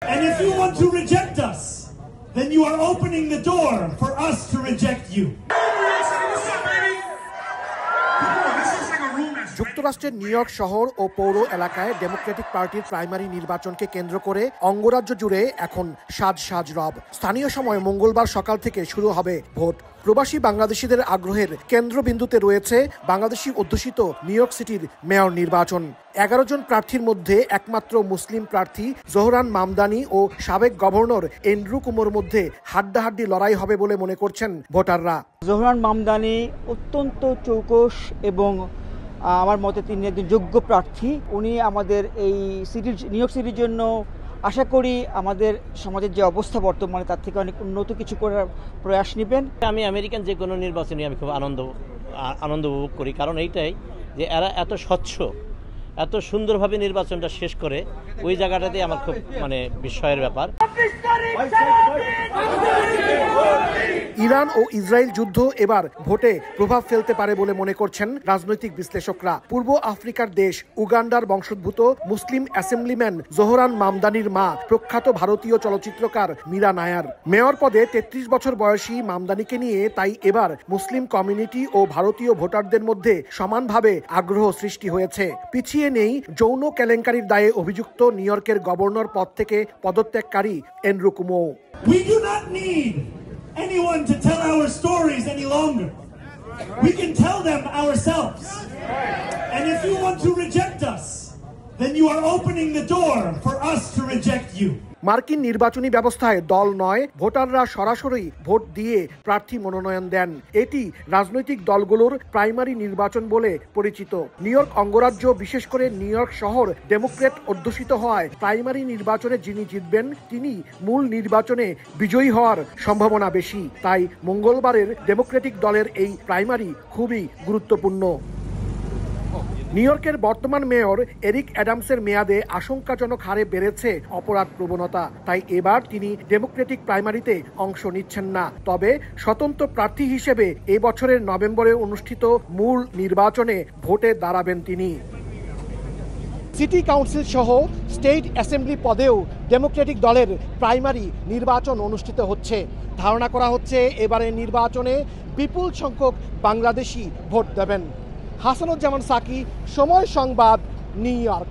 And if you want to reject us, then you are opening the door for us to reject you. যুক্তরাষ্ট্রের new York শহর ও পৌর এলাকায় Democratic পার্টির primary নির্বাচনকে কেন্দ্র করে অঙ্গরাজ্য জুড়ে এখন সাজ রব। স্থানীয় সময় মঙ্গলবার সকাল থেকে শুরু হবে ভোট। প্রবাসী বাংলাদেশিদের আগ্রহের কেন্দ্রবিন্দুতে রয়েছে বাংলাদেশি অধ্যুষিত নিউ ইয়র্ক সিটির মেয়র নির্বাচন। 11 জন প্রার্থীর মধ্যে একমাত্র মুসলিম প্রার্থী জোহরান মামদানি ও সাবেক গভর্নর এন্ড্রু কুমোর মধ্যে হাড্ডাহাড্ডি লড়াই হবে বলে মনে করছেন ভোটাররা। জোহরান মামদানি অত্যন্ত চৌকস এবং আমার মতে তিনি একজন যোগ্য প্রার্থী। উনি আমাদের এই সিটির নিউ ইয়র্ক সিটির জন্য আশা করি আমাদের সমাজের যে অবস্থা বর্তমানে তার থেকে অনেক উন্নত কিছু করার প্রয়াস নেবেন। আমি আমেরিকান যে কোনো নির্বাচনে আমি খুব আনন্দ উপভোগ করি, কারণ এইটাই যে এরা এত স্বচ্ছ, এত সুন্দরভাবে নির্বাচনটা শেষ করে, ওই জায়গাটাতে আমার খুব বিস্ময়ের ব্যাপার। ইরান ও ইসরায়েল যুদ্ধ এবার ভোটে প্রভাব ফেলতে পারে বলে মনে করছেন রাজনৈতিক বিশ্লেষকরা। পূর্ব আফ্রিকার দেশ উগান্ডার বংশোদ্ভূত মুসলিম অ্যাসেম্বলিম্যান জোহরান মামদানির মা প্রখ্যাত ভারতীয় চলচ্চিত্রকার মীরা নায়ার। মেয়র পদে 33 বছর বয়সী মামদানিকে নিয়ে তাই এবার মুসলিম কমিউনিটি ও ভারতীয় ভোটারদের মধ্যে সমানভাবে আগ্রহ সৃষ্টি হয়েছে। পিছিয়ে নেই যৌন কেলেঙ্কারির দায়ে অভিযুক্ত নিউ ইয়র্কের গভর্নর পদ থেকে পদত্যাগকারী Andrew Cuomo. We do not need anyone to tell our stories any longer. We can tell them ourselves. And if you want to reject us, then you are opening the door for us to reject you. মার্কিন নির্বাচনী ব্যবস্থায় দল নয়, ভোটাররা সরাসরি vote দিয়ে প্রার্থী মনোনয়ন দেন। এটি রাজনৈতিক দলগুলোর প্রাইমারি নির্বাচন বলে পরিচিত। নিউ ইয়র্ক অঙ্গরাজ্য, বিশেষ করে নিউ ইয়র্ক শহর ডেমোক্রেট অধ্যুষিত হওয়ায় প্রাইমারি নির্বাচনে যিনি জিতবেন তিনি মূল নির্বাচনে বিজয়ী হওয়ার সম্ভাবনা বেশি। তাই মঙ্গলবারের ডেমোক্রেটিক দলের এই প্রাইমারি খুবই গুরুত্বপূর্ণ। নিউ ইয়র্কের বর্তমান মেয়র এরিক অ্যাডামসের মেয়াদে আশঙ্কাজনক হারে বেড়েছে অপরাধ প্রবণতা। তাই এবার তিনি ডেমোক্রেটিক প্রাইমারিতে অংশ নিচ্ছেন না। তবে স্বতন্ত্র প্রার্থী হিসেবে এ বছরের নভেম্বরে অনুষ্ঠিত মূল নির্বাচনে ভোটে দাঁড়াবেন তিনি। সিটি কাউন্সিল সহ স্টেট অ্যাসেম্বলি পদেও ডেমোক্রেটিক দলের প্রাইমারি নির্বাচন অনুষ্ঠিত হচ্ছে। ধারণা করা হচ্ছে এবারের নির্বাচনে বিপুল সংখ্যক বাংলাদেশি ভোট দেবেন। হাসানুজ্জামান সাকি, সময় সংবাদ, নিউ ইয়র্ক।